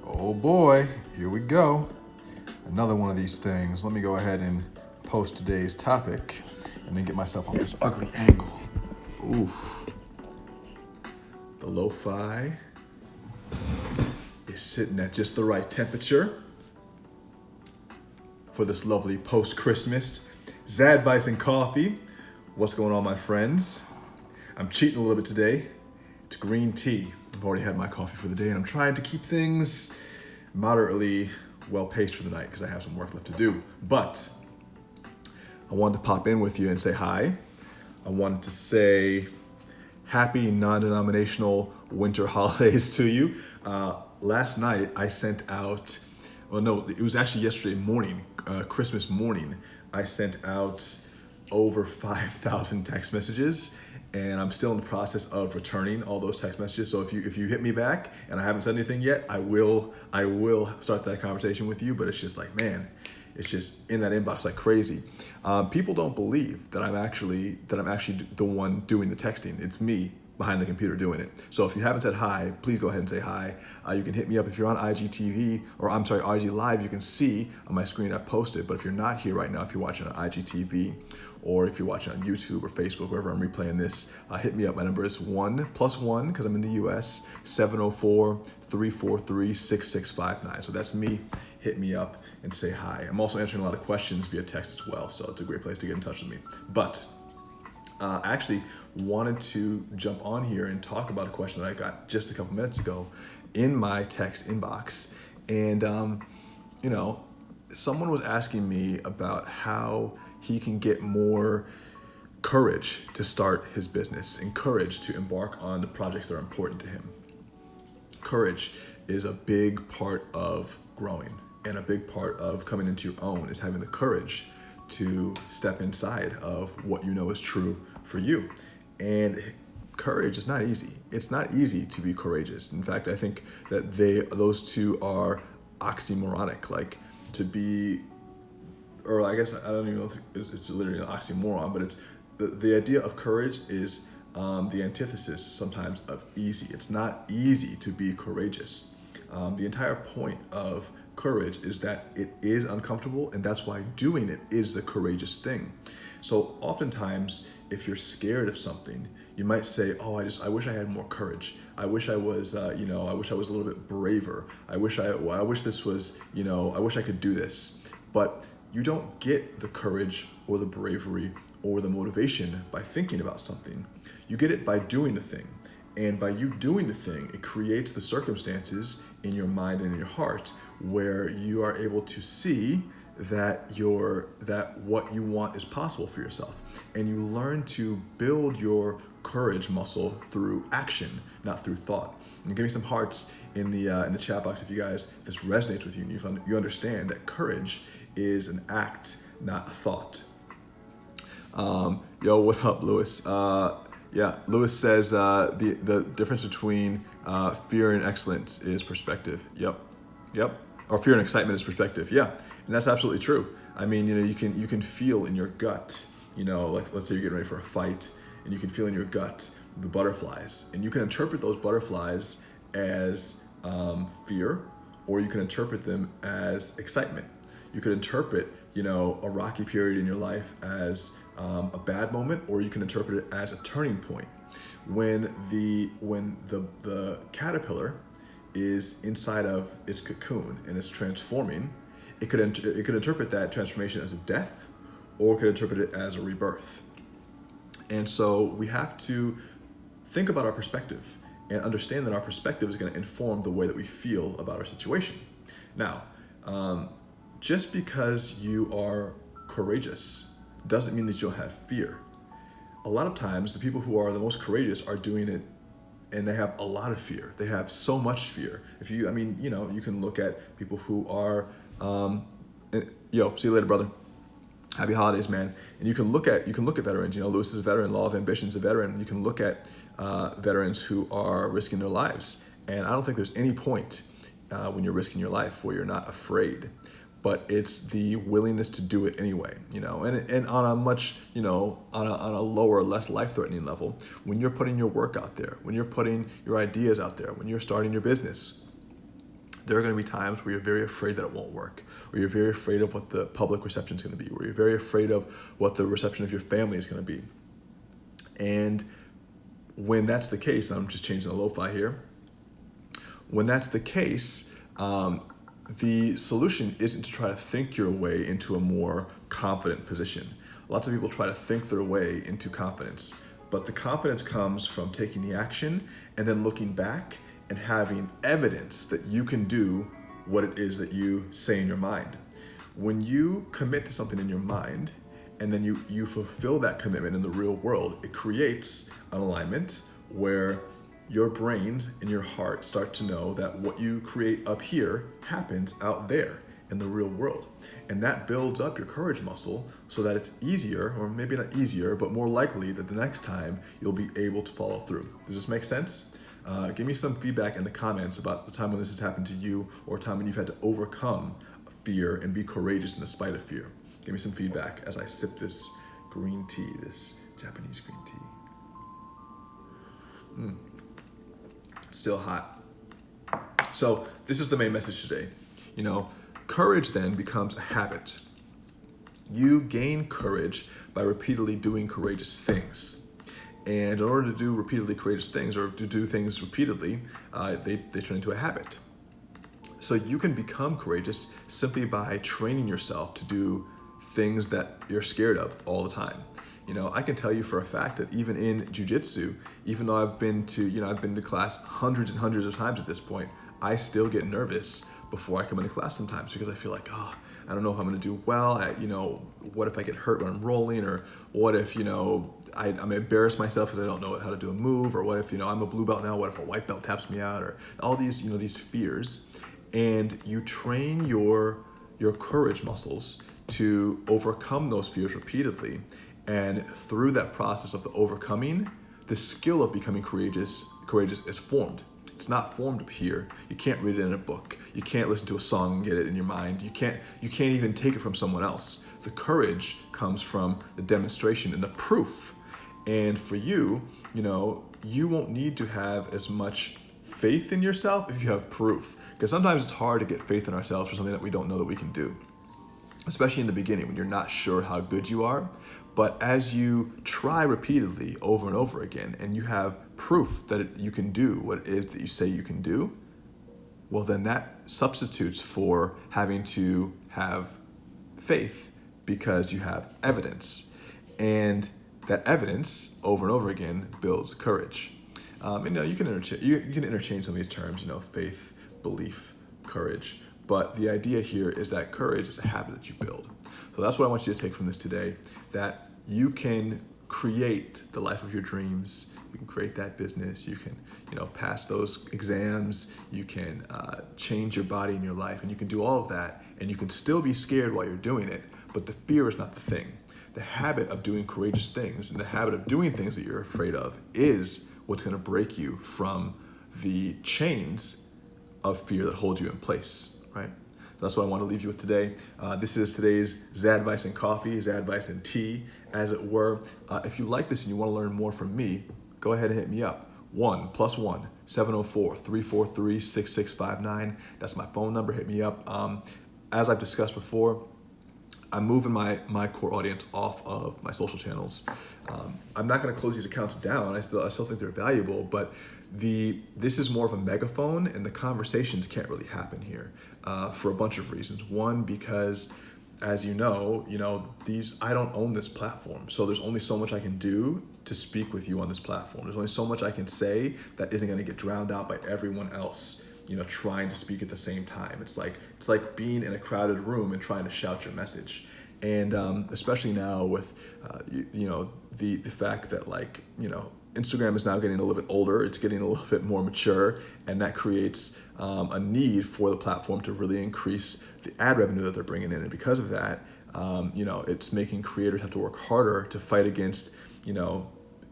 Oh boy, here we go. Another one of these things. Let me go ahead and post today's topic and then get myself off this ugly angle. Oof. The lo-fi is sitting at just the right temperature for this lovely post-Christmas Zadvice and coffee. What's going on, my friends? I'm cheating a little bit today. It's green tea. I've already had my coffee for the day and I'm trying to keep things moderately well-paced for the night because I have some work left to do. But I wanted to pop in with you and say hi. I wanted to say happy non-denominational winter holidays to you. Last night I sent out, well no, it was actually yesterday morning, Christmas morning, I sent out over 5,000 text messages, and I'm still in the process of returning all those text messages. So if you hit me back and I haven't said anything yet, I will start that conversation with you. But it's just like, man, it's just in that inbox like crazy. People don't believe that I'm actually the one doing the texting. It's me behind the computer doing it. So if you haven't said hi, please go ahead and say hi. You can hit me up if you're on IGTV, or I'm sorry, IG Live. You can see on my screen I've posted. But if you're not here right now, if you're watching on IGTV, or if you're watching on YouTube or Facebook, wherever I'm replaying this, hit me up. My number is 1+1, because I'm in the US, 704-343-6659. So that's me. Hit me up and say hi. I'm also answering a lot of questions via text as well, so it's a great place to get in touch with me. But I actually wanted to jump on here and talk about a question that I got just a couple minutes ago in my text inbox. And, someone was asking me about how he can get more courage to start his business and courage to embark on the projects that are important to him. Courage is a big part of growing, and a big part of coming into your own is having the courage to step inside of what you know is true for you. And courage is not easy. It's not easy to be courageous. In fact, I think that those two are oxymoronic. Like, to be, or I guess I don't even know if it's literally an oxymoron, but it's the idea of courage is the antithesis sometimes of easy. It's not easy to be courageous. The entire point of courage is that it is uncomfortable, and that's why doing it is the courageous thing. So oftentimes, if you're scared of something, you might say, "Oh, I wish I had more courage. I wish I was, I wish I was a little bit braver. I wish this was, I wish I could do this." But you don't get the courage or the bravery or the motivation by thinking about something. You get it by doing the thing. And by you doing the thing, it creates the circumstances in your mind and in your heart where you are able to see that what you want is possible for yourself. And you learn to build your courage muscle through action, not through thought. And give me some hearts in the chat box if this resonates with you and you understand that courage is an act, not a thought. Yo, what up, Lewis? Yeah, Lewis says the difference between fear and excellence is perspective. Yep. Or fear and excitement is perspective. Yeah, and that's absolutely true. I mean, you can feel in your gut. Like, let's say you're getting ready for a fight, and you can feel in your gut the butterflies, and you can interpret those butterflies as fear, or you can interpret them as excitement. You could interpret, a rocky period in your life as a bad moment, or you can interpret it as a turning point. When the caterpillar is inside of its cocoon and it's transforming, it could interpret that transformation as a death, or it could interpret it as a rebirth. And so we have to think about our perspective and understand that our perspective is going to inform the way that we feel about our situation. Now, just because you are courageous doesn't mean that you don't have fear. A lot of times, the people who are the most courageous are doing it, and they have a lot of fear. They have so much fear. You can look at people who are, see you later, brother. Happy holidays, man. And you can look at veterans. Lewis is a veteran. Law of Ambition is a veteran. You can look at veterans who are risking their lives, and I don't think there's any point when you're risking your life where you're not afraid. But it's the willingness to do it anyway, and on a much, on a lower, less life-threatening level, when you're putting your work out there, when you're putting your ideas out there, when you're starting your business, There are going to be times where you're very afraid that it won't work, or you're very afraid of what the public reception is going to be, or you're very afraid of what the reception of your family is going to be. And when that's the case, I'm just changing the lo-fi here. When that's the case, the solution isn't to try to think your way into a more confident position. Lots of people try to think their way into confidence, but the confidence comes from taking the action and then looking back and having evidence that you can do what it is that you say in your mind. When you commit to something in your mind and then you fulfill that commitment in the real world, it creates an alignment where your brain and your heart start to know that what you create up here happens out there in the real world. And that builds up your courage muscle so that it's easier, or maybe not easier, but more likely that the next time you'll be able to follow through. Does this make sense? Give me some feedback in the comments about the time when this has happened to you, or a time when you've had to overcome fear and be courageous in the spite of fear. Give me some feedback as I sip this green tea, this Japanese green tea. It's still hot. So this is the main message today. Courage then becomes a habit. You gain courage by repeatedly doing courageous things. And in order to do repeatedly courageous things, or to do things repeatedly, they turn into a habit. So you can become courageous simply by training yourself to do things that you're scared of all the time. I can tell you for a fact that even in jiu-jitsu, even though I've been to class hundreds and hundreds of times at this point, I still get nervous before I come into class sometimes, because I feel like, I don't know if I'm going to do well. What if I get hurt when I'm rolling, or what if, I'm embarrass myself because I don't know how to do a move, or what if, I'm a blue belt now, what if a white belt taps me out, or all these, these fears. And you train your courage muscles to overcome those fears repeatedly. And through that process of the overcoming, the skill of becoming courageous is formed. It's not formed up here. You can't read it in a book. You can't listen to a song and get it in your mind. You can't even take it from someone else. The courage comes from the demonstration and the proof. And for you, you won't need to have as much faith in yourself if you have proof. Because sometimes it's hard to get faith in ourselves for something that we don't know that we can do. Especially in the beginning when you're not sure how good you are. But as you try repeatedly over and over again, and you have proof that you can do what it is that you say you can do, well, then that substitutes for having to have faith, because you have evidence. And that evidence over and over again builds courage. You can interchange some of these terms, faith, belief, courage. But the idea here is that courage is a habit that you build. So that's what I want you to take from this today, that you can create the life of your dreams. You can create that business. You can, pass those exams. You can change your body and your life, and you can do all of that, and you can still be scared while you're doing it, but the fear is not the thing. The habit of doing courageous things and the habit of doing things that you're afraid of is what's going to break you from the chains of fear that hold you in place, right? That's what I want to leave you with today. This is today's Zadvice and coffee, Zadvice and tea, as it were. If you like this and you want to learn more from me, go ahead and hit me up. 1+1-704-343-6659. That's my phone number. Hit me up. As I've discussed before, I'm moving my core audience off of my social channels. I'm not going to close these accounts down. I still think they're valuable, but this is more of a megaphone, and the conversations can't really happen here for a bunch of reasons. One, because as you know, I don't own this platform, so there's only so much I can do to speak with you on this platform. There's only so much I can say that isn't going to get drowned out by everyone else, trying to speak at the same time. It's like being in a crowded room and trying to shout your message. And especially now with the fact that Instagram is now getting a little bit older, it's getting a little bit more mature, and that creates a need for the platform to really increase the ad revenue that they're bringing in. And because of that, it's making creators have to work harder to fight against,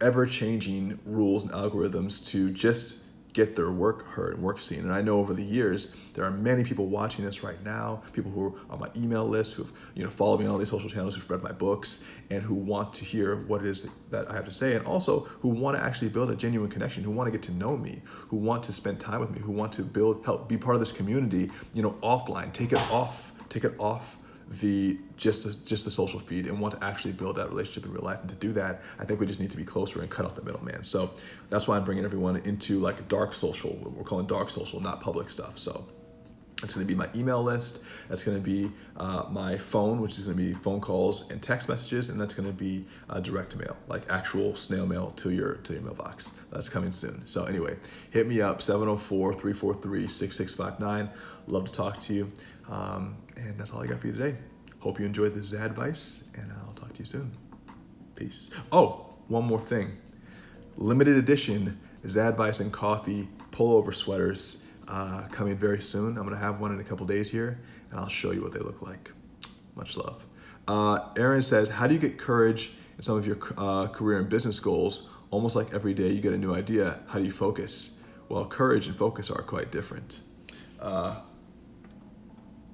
ever-changing rules and algorithms to just get their work heard and work seen. And I know over the years, there are many people watching this right now, people who are on my email list, who have followed me on all these social channels, who've read my books, and who want to hear what it is that I have to say, and also who want to actually build a genuine connection, who want to get to know me, who want to spend time with me, who want to help be part of this community, offline, take it off just the social feed, and want to actually build that relationship in real life. And to do that, I think we just need to be closer and cut off the middleman. So that's why I'm bringing everyone into like dark social, what we're calling dark social, not public stuff. So it's going to be my email list. That's going to be my phone, which is going to be phone calls and text messages, and that's going to be direct mail, like actual snail mail to your mailbox. That's coming soon. So anyway, hit me up, 704-343-6659. Love to talk to you. And that's all I got for you today. Hope you enjoyed the Zadvice, and I'll talk to you soon. Peace. Oh, one more thing. Limited edition Zadvice and coffee pullover sweaters coming very soon. I'm going to have one in a couple days here, and I'll show you what they look like. Much love. Aaron says, how do you get courage in some of your career and business goals? Almost like every day you get a new idea. How do you focus? Well, courage and focus are quite different.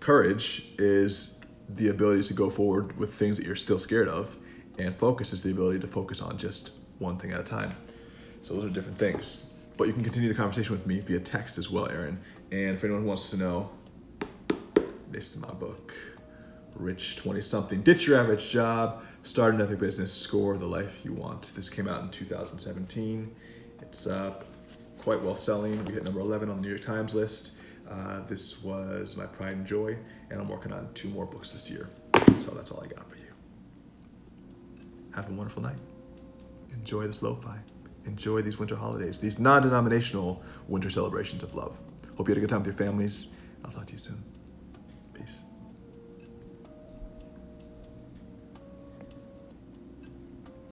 Courage is the ability to go forward with things that you're still scared of, and focus is the ability to focus on just one thing at a time. So those are different things. But you can continue the conversation with me via text as well, Aaron. And for anyone who wants to know, this is my book, Rich 20-something. Ditch your average job, start an epic business, score the life you want. This came out in 2017. It's quite well selling. We hit number 11 on the New York Times list. This was my pride and joy, and I'm working on 2 more books this year. So that's all I got for you. Have a wonderful night. Enjoy this lo-fi. Enjoy these winter holidays, these non-denominational winter celebrations of love. Hope you had a good time with your families. I'll talk to you soon. Peace.